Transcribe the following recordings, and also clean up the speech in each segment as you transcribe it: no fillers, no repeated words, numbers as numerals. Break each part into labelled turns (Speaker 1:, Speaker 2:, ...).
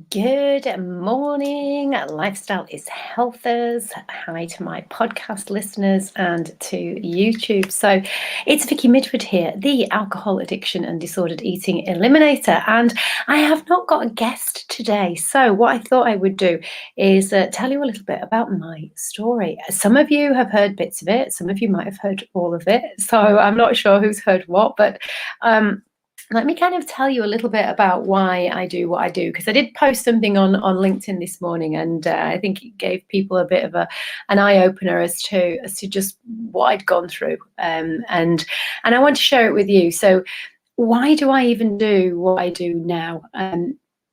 Speaker 1: Good morning, Lifestyle is Healthers. Hi to my podcast listeners and to YouTube. So it's Vicky Midford here, the Alcohol Addiction and Disordered Eating Eliminator. And I have not got a guest today. So what I thought I would do is tell you a little bit about my story. Some of you have heard bits of it. Some of you might have heard all of it. So I'm not sure who's heard what, but let me kind of tell you a little bit about why I do what I do, because I did post something on LinkedIn this morning, and I think it gave people a bit of an eye opener as to just what I'd gone through, and I want to share it with you. So, why do I even do what I do now?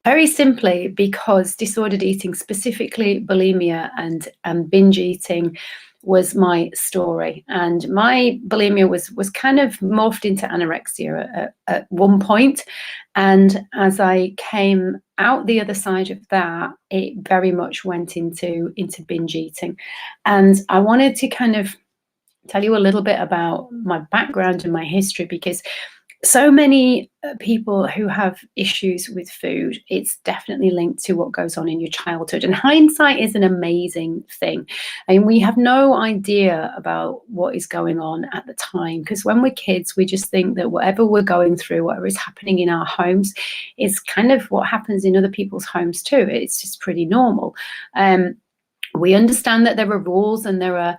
Speaker 1: Very simply, because disordered eating, specifically bulimia and binge eating, was my story, and my bulimia was kind of morphed into anorexia at one point, and as I came out the other side of that, it very much went into binge eating. And I wanted to kind of tell you a little bit about my background and my history, because so many people who have issues with food, it's definitely linked to what goes on in your childhood. And hindsight is an amazing thing. And we have no idea about what is going on at the time, because when we're kids, we just think that whatever we're going through, whatever is happening in our homes, is kind of what happens in other people's homes too. It's just pretty normal. We understand that there are rules and there are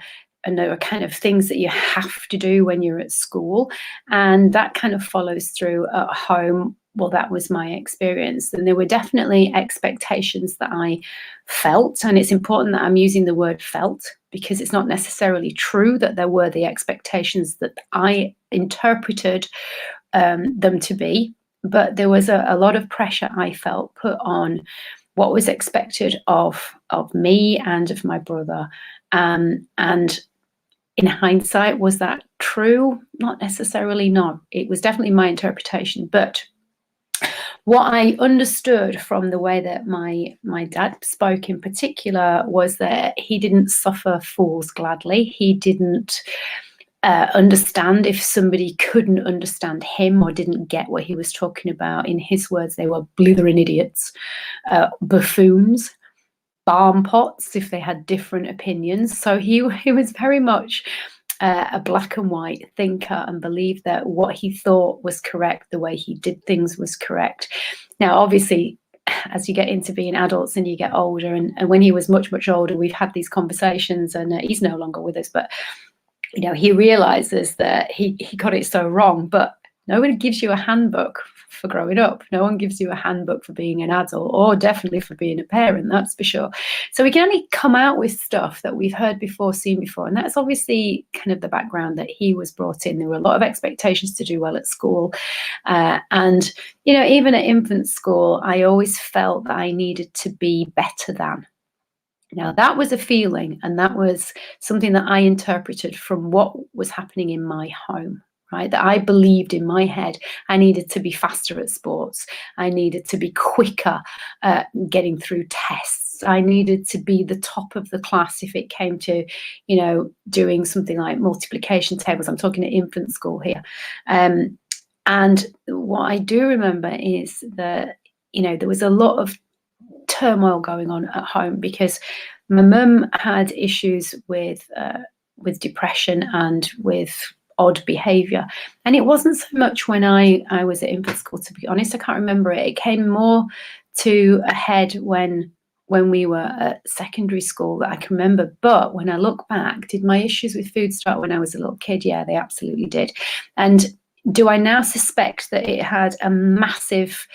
Speaker 1: kind of things that you have to do when you're at school, and that kind of follows through at home. Well, that was my experience, and there were definitely expectations that I felt, and it's important that I'm using the word felt, because it's not necessarily true that there were the expectations that I interpreted them to be, but there was a lot of pressure I felt put on what was expected of me and of my brother. And in hindsight, was that true? Not necessarily, no. It was definitely my interpretation. But what I understood from the way that my dad spoke in particular was that he didn't suffer fools gladly. He didn't understand if somebody couldn't understand him or didn't get what he was talking about. In his words, they were blithering idiots, buffoons, barn pots if they had different opinions. So he was very much a black and white thinker, and believed that what he thought was correct, the way he did things was correct. Now, obviously, as you get into being adults and you get older, and when he was much, much older, we've had these conversations, and he's no longer with us, but he realizes that he got it so wrong. But nobody gives you a handbook for growing up. No one gives you a handbook for being an adult, or definitely for being a parent, that's for sure. So we can only come out with stuff that we've heard before, seen before. And that's obviously kind of the background that he was brought in. There were a lot of expectations to do well at school. And, even at infant school, I always felt that I needed to be better than. Now, that was a feeling, and that was something that I interpreted from what was happening in my home. Right, that I believed in my head I needed to be faster at sports. I needed to be quicker at getting through tests. I needed to be the top of the class if it came to, doing something like multiplication tables. I'm talking at infant school here. And what I do remember is that, there was a lot of turmoil going on at home, because my mum had issues with depression and with odd behavior. And it wasn't so much when I was at infant school, to be honest. I can't remember it. It came more to a head when we were at secondary school, that I can remember. But when I look back, did my issues with food start when I was a little kid? Yeah, they absolutely did. And do I now suspect that it had a massive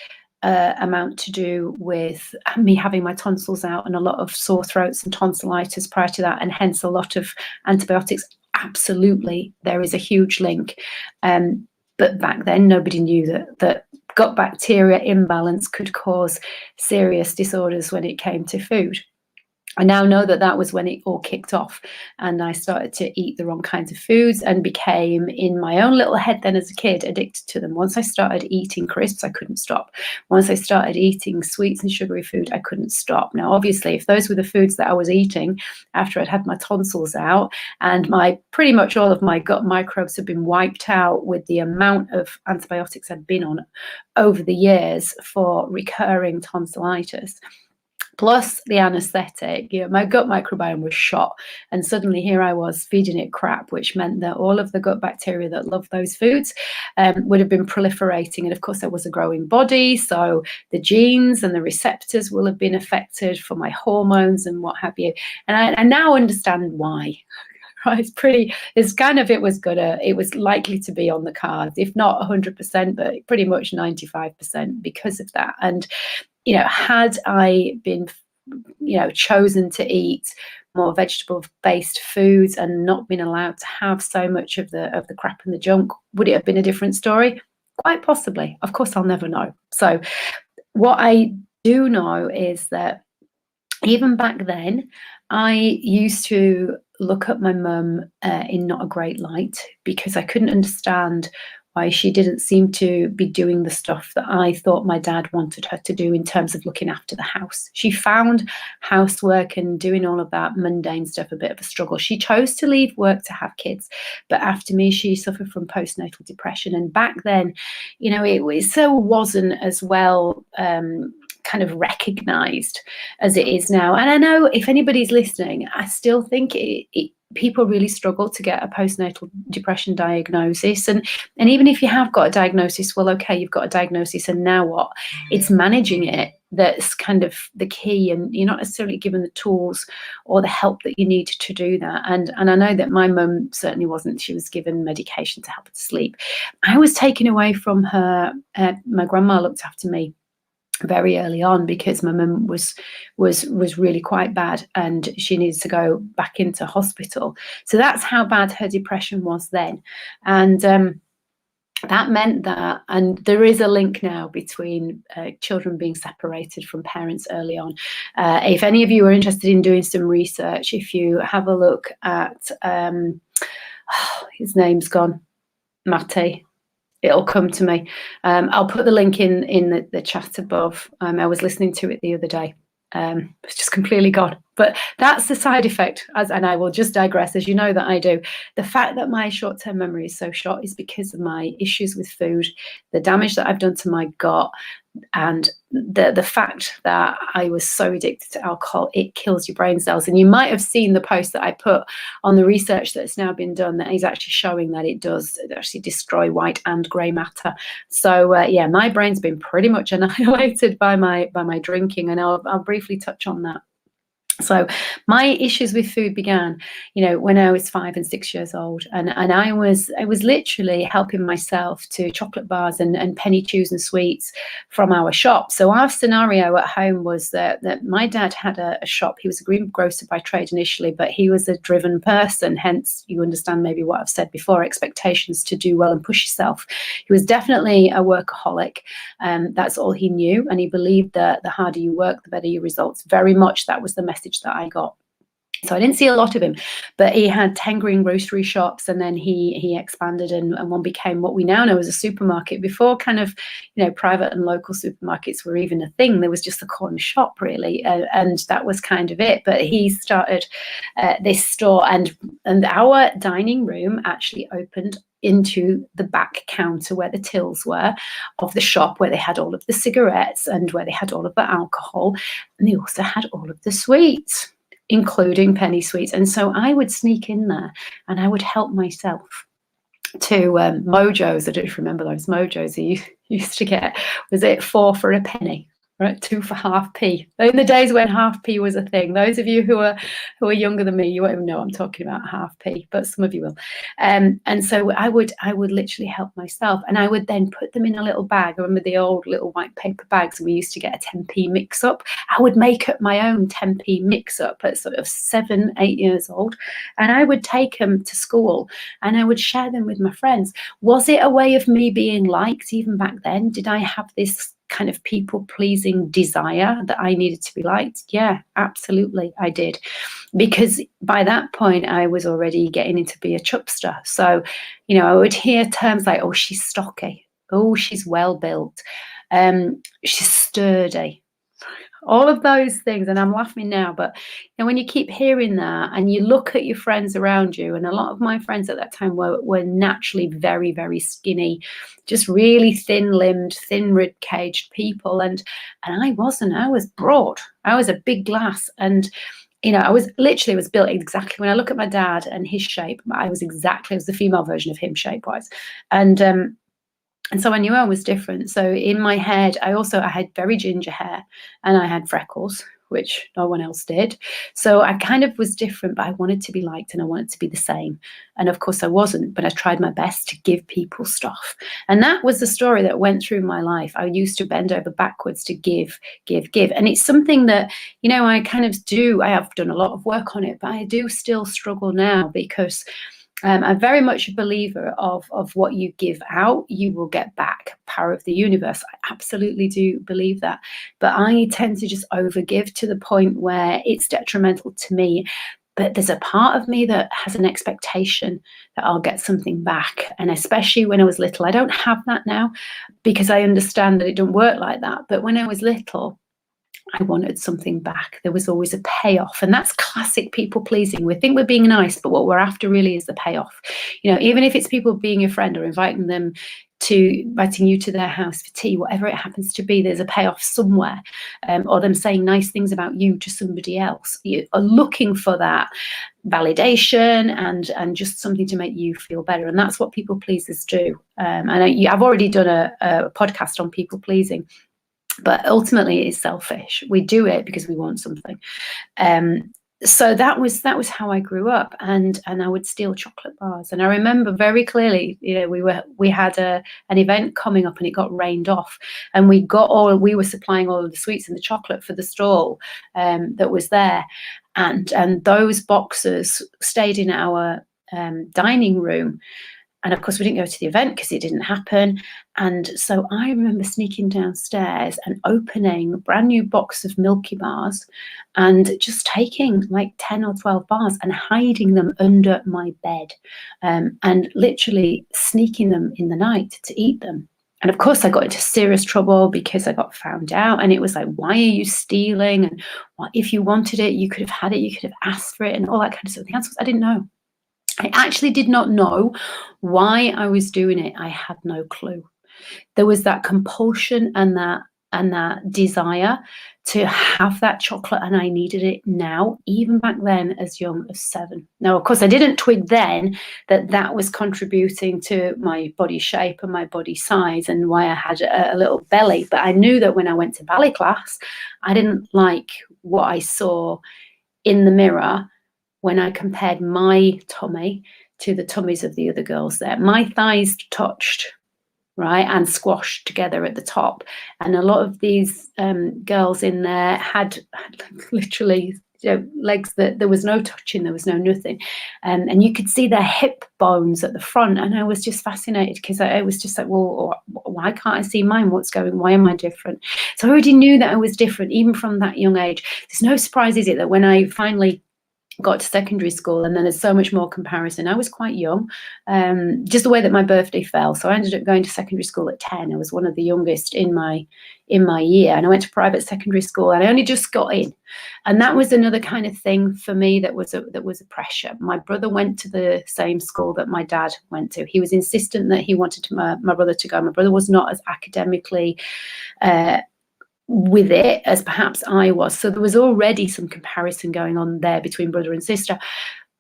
Speaker 1: amount to do with me having my tonsils out and a lot of sore throats and tonsillitis prior to that, and hence a lot of antibiotics? Absolutely, there is a huge link. But back then, nobody knew that gut bacteria imbalance could cause serious disorders when it came to food. I now know that that was when it all kicked off, and I started to eat the wrong kinds of foods and became, in my own little head then as a kid, addicted to them. Once I started eating crisps, I couldn't stop. Once I started eating sweets and sugary food, I couldn't stop. Now, obviously, if those were the foods that I was eating after I'd had my tonsils out and pretty much all of my gut microbes had been wiped out with the amount of antibiotics I'd been on over the years for recurring tonsillitis, plus the anesthetic, my gut microbiome was shot. And suddenly here I was feeding it crap, which meant that all of the gut bacteria that love those foods would have been proliferating. And of course, there was a growing body. So the genes and the receptors will have been affected for my hormones and what have you. And I now understand why. Right, it was likely to be on the cards, if not 100%, but pretty much 95% because of that. And had I been, chosen to eat more vegetable-based foods and not been allowed to have so much of the crap and the junk, would it have been a different story? Quite possibly. Of course, I'll never know. So what I do know is that even back then, I used to look at my mum in not a great light, because I couldn't understand why she didn't seem to be doing the stuff that I thought my dad wanted her to do in terms of looking after the house. She found housework and doing all of that mundane stuff a bit of a struggle. She chose to leave work to have kids, but after me, she suffered from postnatal depression. And back then, it so wasn't as well kind of recognized as it is now. And I know if anybody's listening, I still think people really struggle to get a postnatal depression diagnosis. And even if you have got a diagnosis, well, okay, you've got a diagnosis, and now what? It's managing it that's kind of the key, and you're not necessarily given the tools or the help that you need to do that. And I know that my mum certainly wasn't. She was given medication to help her to sleep. I was taken away from her. My grandma looked after me very early on because my mum was really quite bad, and she needed to go back into hospital. So that's how bad her depression was then. And that meant that, and there is a link now between children being separated from parents early on. If any of you are interested in doing some research, if you have a look at his name's gone, Mate, it'll come to me. I'll put the link in the chat above. I was listening to it the other day. It's just completely gone. But that's the side effect, and I will just digress, as you know that I do. The fact that my short-term memory is so short is because of my issues with food, the damage that I've done to my gut, and the fact that I was so addicted to alcohol. It kills your brain cells. And you might have seen the post that I put on the research that's now been done that is actually showing that it does actually destroy white and grey matter. So yeah, my brain's been pretty much annihilated by my drinking, and I'll briefly touch on that. So my issues with food began, when I was 5 and 6 years old, and I was literally helping myself to chocolate bars and penny chews and sweets from our shop. So our scenario at home was that my dad had a shop. He was a greengrocer by trade initially, but he was a driven person. Hence, you understand maybe what I've said before, expectations to do well and push yourself. He was definitely a workaholic. That's all he knew, and he believed that the harder you work, the better your results. Very much that was the message that I got. So I didn't see a lot of him, but he had 10 green grocery shops, and then he expanded, and one became what we now know as a supermarket. Before kind of, private and local supermarkets were even a thing, there was just a corner shop really, and that was kind of it. But he started this store, and our dining room actually opened into the back counter where the tills were of the shop, where they had all of the cigarettes and where they had all of the alcohol, and they also had all of the sweets, including penny sweets. And so I would sneak in there and I would help myself to Mojos. I don't remember those Mojos you used to get. Was it 4 for a penny? Right, 2 for half p. In the days when half p was a thing. Those of you who are younger than me, you won't even know I'm talking about half p, but some of you will. And so I would literally help myself, and I would then put them in a little bag. I remember the old little white paper bags. We used to get a 10p mix up. I would make up my own 10p mix up at sort of 7, 8 years old, and I would take them to school and I would share them with my friends. Was it a way of me being liked even back then? Did I have this kind of people-pleasing desire that I needed to be liked? Yeah, absolutely, I did. Because by that point, I was already getting into be a chupster. So, I would hear terms like, oh, she's stocky. Oh, she's well-built. She's sturdy. All of those things, and I'm laughing now, but when you keep hearing that and you look at your friends around you, and a lot of my friends at that time were naturally very, very skinny, just really thin-limbed, thin rib-caged people, and I wasn't. I was broad. I was a big glass, and I was built exactly. When I look at my dad and his shape, I was the female version of him shape-wise, and so I knew I was different. So in my head, I had very ginger hair and I had freckles, which no one else did. So I kind of was different, but I wanted to be liked and I wanted to be the same. And of course I wasn't, but I tried my best to give people stuff. And that was the story that went through my life. I used to bend over backwards to give. And it's something that, I kind of do. I have done a lot of work on it, but I do still struggle now because I'm very much a believer of what you give out, you will get back. Power of the universe. I absolutely do believe that. But I tend to just overgive to the point where it's detrimental to me. But there's a part of me that has an expectation that I'll get something back. And especially when I was little, I don't have that now because I understand that it don't work like that. But when I was little, I wanted something back. There was always a payoff. And that's classic people pleasing. We think we're being nice, but what we're after really is the payoff. Even if it's people being your friend or inviting you to their house for tea, whatever it happens to be, there's a payoff somewhere. Or them saying nice things about you to somebody else. You are looking for that validation and just something to make you feel better. And that's what people pleasers do. And I've already done a podcast on people pleasing. But ultimately, it's selfish. We do it because we want something. So that was how I grew up, and I would steal chocolate bars. And I remember very clearly, we had an event coming up, and it got rained off, and we were supplying all of the sweets and the chocolate for the stall that was there, and those boxes stayed in our dining room. And of course, we didn't go to the event because it didn't happen. And so I remember sneaking downstairs and opening a brand new box of Milky Bars and just taking like 10 or 12 bars and hiding them under my bed and literally sneaking them in the night to eat them. And of course, I got into serious trouble because I got found out. And it was like, why are you stealing? And if you wanted it, you could have had it. You could have asked for it and all that kind of stuff. The answer was, I didn't know. I actually did not know why I was doing it. I had no clue. There was that compulsion and that desire to have that chocolate, and I needed it now, even back then as young as 7. Now, of course, I didn't twig then that was contributing to my body shape and my body size and why I had a little belly. But I knew that when I went to ballet class, I didn't like what I saw in the mirror when I compared my tummy to the tummies of the other girls there. My thighs touched, right, and squashed together at the top. And a lot of these girls in there had literally legs that there was no touching, there was no nothing. And you could see their hip bones at the front. And I was just fascinated because I was just like, well, why can't I see mine? Why am I different? So I already knew that I was different, even from that young age. There's no surprise, is it, that when I finally got to secondary school, and then there's so much more comparison. I was quite young, just the way that my birthday fell. So I ended up going to secondary school at 10. I was one of the youngest in my year, and I went to private secondary school, and I only just got in. And that was another kind of thing for me that was a pressure. My brother went to the same school that my dad went to. He was insistent that he wanted my brother to go. My brother was not as academically with it as perhaps I was. So there was already some comparison going on there between brother and sister.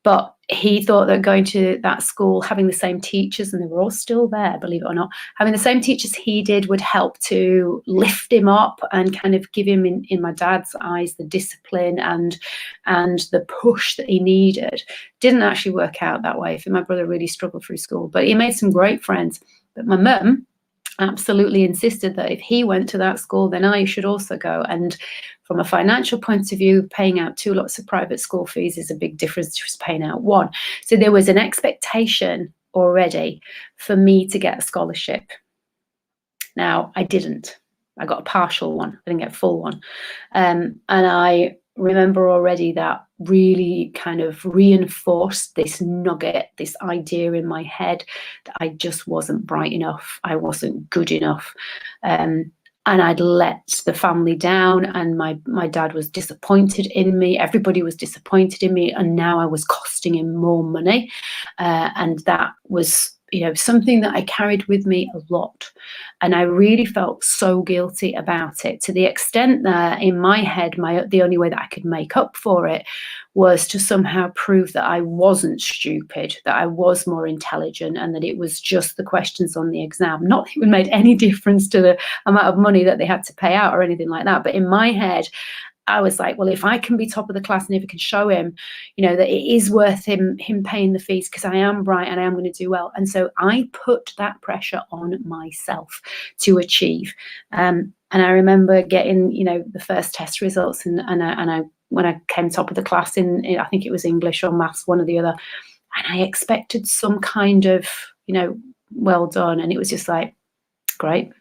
Speaker 1: But he thought that going to that school, having the same teachers, and they were all still there, believe it or not, having the same teachers he did would help to lift him up and kind of give him, in my dad's eyes, the discipline and the push that he needed. Didn't actually work out that way. For my brother really struggled through school, but he made some great friends. But my mum absolutely insisted that if he went to that school, then I should also go. And from a financial point of view, paying out 2 lots of private school fees is a big difference to just paying out 1. So there was an expectation already for me to get a scholarship. Now, I didn't. I got a partial one. I didn't get a full one. And I remember already that really kind of reinforced this nugget, this idea in my head that I just wasn't bright enough. I wasn't good enough. And I'd let the family down, and my dad was disappointed in me. Everybody was disappointed in me, and now I was costing him more money. And that was, something that I carried with me a lot. And I really felt so guilty about it, to the extent that in my head, the only way that I could make up for it was to somehow prove that I wasn't stupid, that I was more intelligent, and that it was just the questions on the exam. Not that it made any difference to the amount of money that they had to pay out or anything like that. But in my head, I was like, well, if I can be top of the class, and if I can show him, that it is worth him paying the fees, because I am bright and I am going to do well. And so I put that pressure on myself to achieve. And I remember getting, the first test results, and I when I came top of the class in I think it was English or maths, one or the other, and I expected some kind of, well done. And it was just like, great.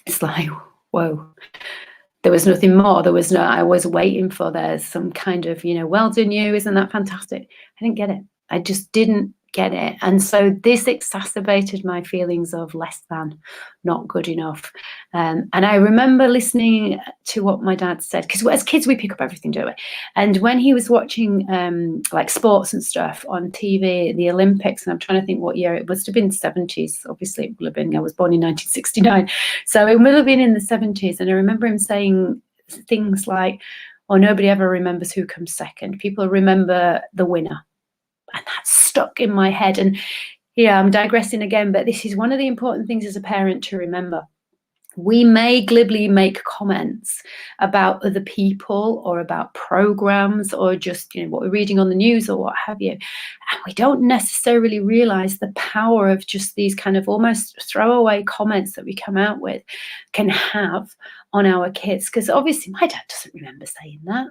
Speaker 1: It's like, whoa. There was nothing more. I was waiting for there's some kind of, well done you, isn't that fantastic? I didn't get it. I just didn't get it. And so this exacerbated my feelings of less than, not good enough. And I remember listening to what my dad said, because as kids we pick up everything, don't we? And when he was watching like sports and stuff on TV, the Olympics, and I'm trying to think what year, it must have been 70s. Obviously it will have been, I was born in 1969. So it will have been in the 70s. And I remember him saying things like, oh, nobody ever remembers who comes second. People remember the winner. And that stuck in my head. And I'm digressing again, but this is one of the important things as a parent to remember. We may glibly make comments about other people or about programs or just, what we're reading on the news or what have you. And we don't necessarily realize the power of just these kind of almost throwaway comments that we come out with can have on our kids. Because obviously my dad doesn't remember saying that.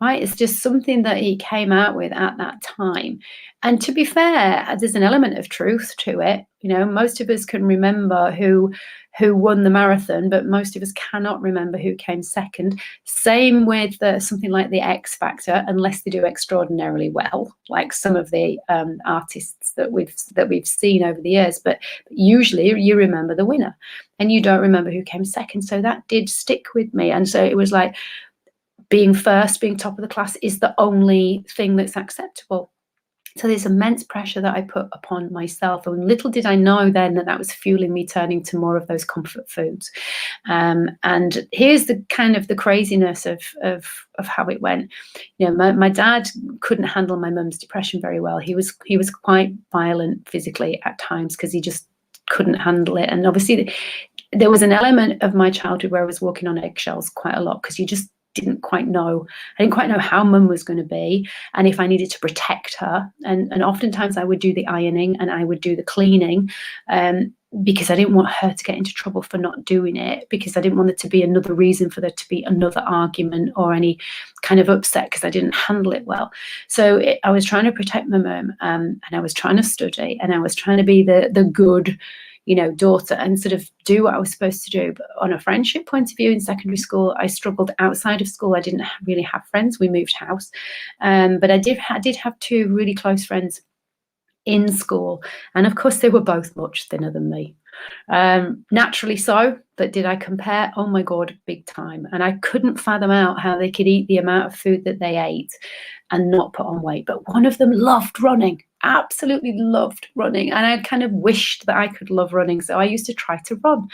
Speaker 1: Right? It's just something that he came out with at that time. And to be fair, there's an element of truth to it. Most of us can remember who won the marathon, but most of us cannot remember who came second. Same with something like the X Factor, unless they do extraordinarily well, like some of the artists that we've seen over the years. But usually you remember the winner, and you don't remember who came second. So that did stick with me. And so it was like, being first, being top of the class is the only thing that's acceptable. So there's immense pressure that I put upon myself. And little did I know then that was fueling me turning to more of those comfort foods. And here's the kind of the craziness of how it went. My dad couldn't handle my mum's depression very well. He was quite violent physically at times, because he just couldn't handle it. And obviously there was an element of my childhood where I was walking on eggshells quite a lot, because you just didn't quite know. I didn't quite know how mum was going to be, and if I needed to protect her. And oftentimes I would do the ironing and I would do the cleaning, because I didn't want her to get into trouble for not doing it, because I didn't want it to be another reason for there to be another argument or any kind of upset because I didn't handle it well. So I was trying to protect my mum, and I was trying to study, and I was trying to be the good daughter and sort of do what I was supposed to do. But on a friendship point of view, in secondary school, I struggled outside of school. I didn't really have friends. We moved house. But I did have two really close friends in school. And of course, they were both much thinner than me. Naturally so, but did I compare? Oh my God, big time. And I couldn't fathom out how they could eat the amount of food that they ate and not put on weight. But one of them loved running, absolutely loved running. And I kind of wished that I could love running. So I used to try to run.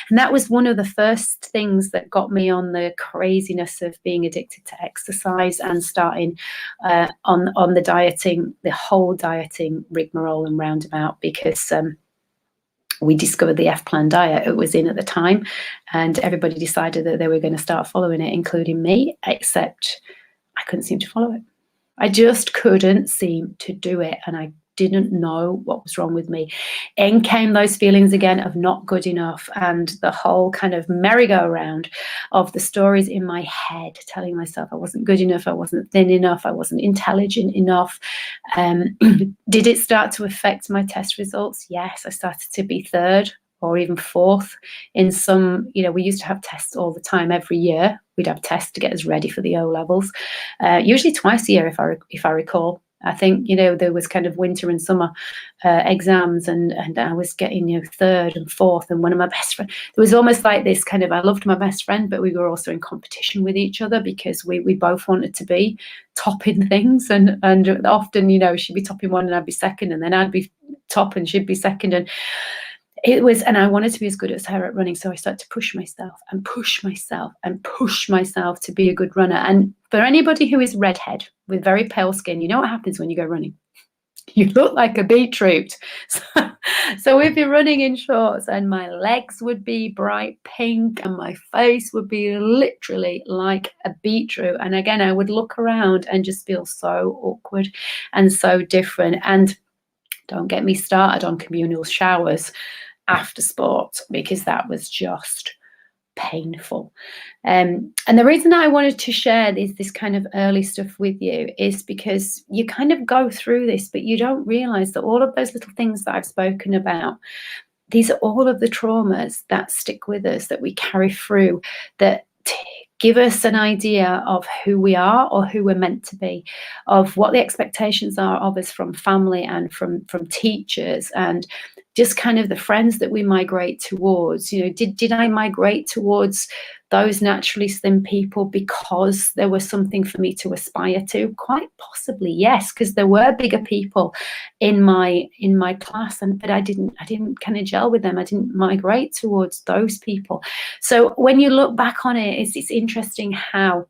Speaker 1: And that was one of the first things that got me on the craziness of being addicted to exercise and starting on the dieting, the whole dieting rigmarole and roundabout, because we discovered the F-Plan diet. It was in at the time, and everybody decided that they were going to start following it, including me, except I couldn't seem to follow it. I just couldn't seem to do it, and I didn't know what was wrong with me. In came those feelings again of not good enough, and the whole kind of merry-go-round of the stories in my head telling myself I wasn't good enough, I wasn't thin enough, I wasn't intelligent enough. Did it start to affect my test results? Yes, I started to be third or even fourth in some, we used to have tests all the time. Every year we'd have tests to get us ready for the O levels, usually twice a year, if I recall. I think, there was kind of winter and summer exams, and I was getting, third and fourth. And one of my best friends, it was almost like this kind of, I loved my best friend, but we were also in competition with each other because we both wanted to be top in things. And often, she'd be top in one and I'd be second, and then I'd be top and she'd be second. And and I wanted to be as good as her at running. So I started to push myself and push myself and push myself to be a good runner. And for anybody who is redhead with very pale skin, you know what happens when you go running? You look like a beetroot. So we'd be running in shorts and my legs would be bright pink and my face would be literally like a beetroot. And again, I would look around and just feel so awkward and so different. And don't get me started on communal showers after sport, because that was just painful. And the reason that I wanted to share this kind of early stuff with you is because you kind of go through this, but you don't realize that all of those little things that I've spoken about, these are all of the traumas that stick with us, that we carry through, that give us an idea of who we are or who we're meant to be, of what the expectations are of us from family and from teachers, and just kind of the friends that we migrate towards. Did I migrate towards those naturally slim people because there was something for me to aspire to? Quite possibly, yes, because there were bigger people in my class, but I didn't kind of gel with them. I didn't migrate towards those people. So when you look back on it, it's interesting how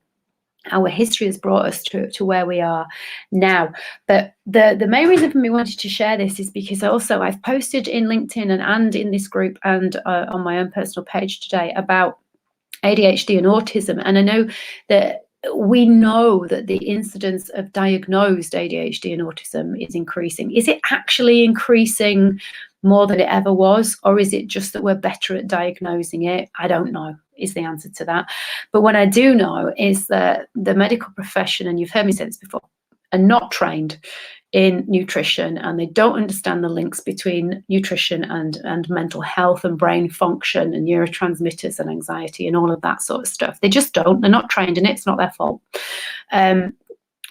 Speaker 1: our history has brought us to where we are now. But the main reason for me wanting to share this is because also I've posted in LinkedIn and in this group and on my own personal page today about ADHD and autism. And I know that we know that the incidence of diagnosed ADHD and autism is increasing. Is it actually increasing more than it ever was, or is it just that we're better at diagnosing it? I don't know, is the answer to that. But what I do know is that the medical profession, and you've heard me say this before, are not trained in nutrition, and they don't understand the links between nutrition and mental health and brain function and neurotransmitters and anxiety and all of that sort of stuff. They just don't. They're not trained in it. It's not their fault.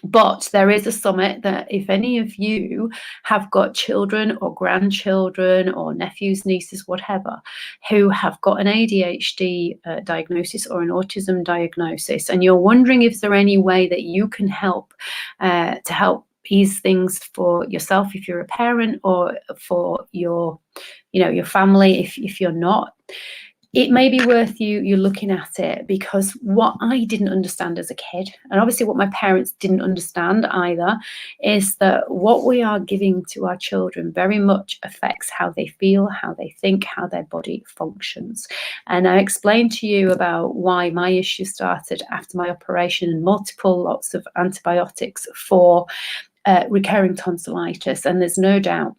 Speaker 1: But there is a summit that if any of you have got children or grandchildren or nephews, nieces, whatever, who have got an ADHD diagnosis or an autism diagnosis, and you're wondering if there any way that you can help to help ease things for yourself if you're a parent, or for your family if you're not, it may be worth you looking at it. Because what I didn't understand as a kid, and obviously what my parents didn't understand either, is that what we are giving to our children very much affects how they feel, how they think, how their body functions. And I explained to you about why my issue started after my operation, and lots of antibiotics for recurring tonsillitis. And there's no doubt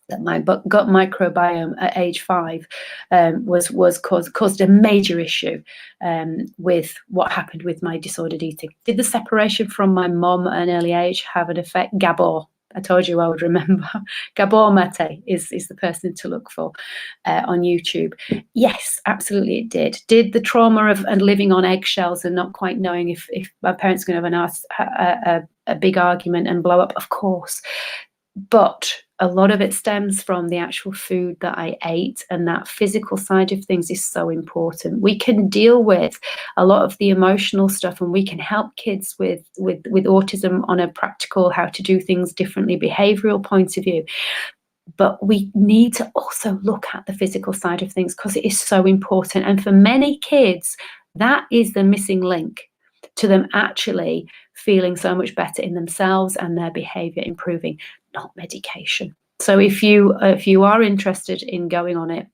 Speaker 1: that my gut microbiome at age 5 caused a major issue with what happened with my disordered eating. Did the separation from my mom at an early age have an effect? Gabor. I told you I would remember. Gabor Mate is the person to look for on YouTube. Yes, absolutely it did. Did the trauma of and living on eggshells and not quite knowing if my parents were going to have a big argument and blow up? Of course. But a lot of it stems from the actual food that I ate, and that physical side of things is so important. We can deal with a lot of the emotional stuff, and we can help kids with autism on a practical, how to do things differently, behavioral point of view. But we need to also look at the physical side of things, because it is so important. And for many kids, that is the missing link to them actually feeling so much better in themselves and their behavior improving, not medication. So if you are interested in going on it,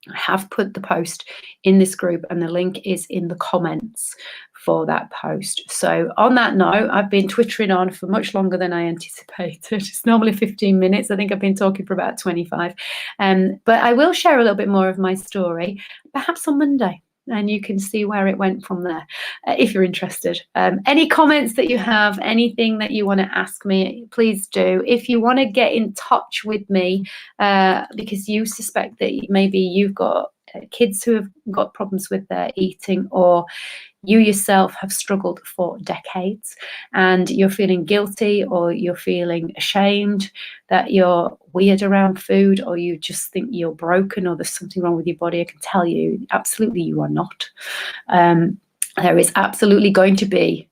Speaker 1: I have put the post in this group, and the link is in the comments for that post. So on that note, I've been twittering on for much longer than I anticipated. It's normally 15 minutes. I think I've been talking for about 25. But I will share a little bit more of my story, perhaps on Monday. and you can see where it went from there, if you're interested. Any comments that you have, anything that you want to ask me, please do. If you want to get in touch with me because you suspect that maybe you've got kids who have got problems with their eating, or you yourself have struggled for decades and you're feeling guilty, or you're feeling ashamed that you're weird around food, or you just think you're broken or there's something wrong with your body, I can tell you absolutely you are not. There is absolutely going to be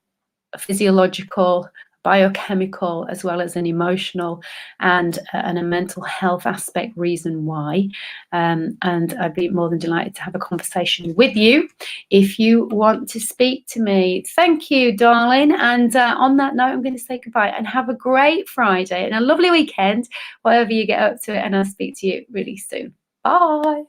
Speaker 1: a physiological, biochemical, as well as an emotional and a mental health aspect reason why. And I'd be more than delighted to have a conversation with you if you want to speak to me. Thank you, darling. And on that note, I'm going to say goodbye and have a great Friday and a lovely weekend, whatever you get up to, and I'll speak to you really soon. Bye.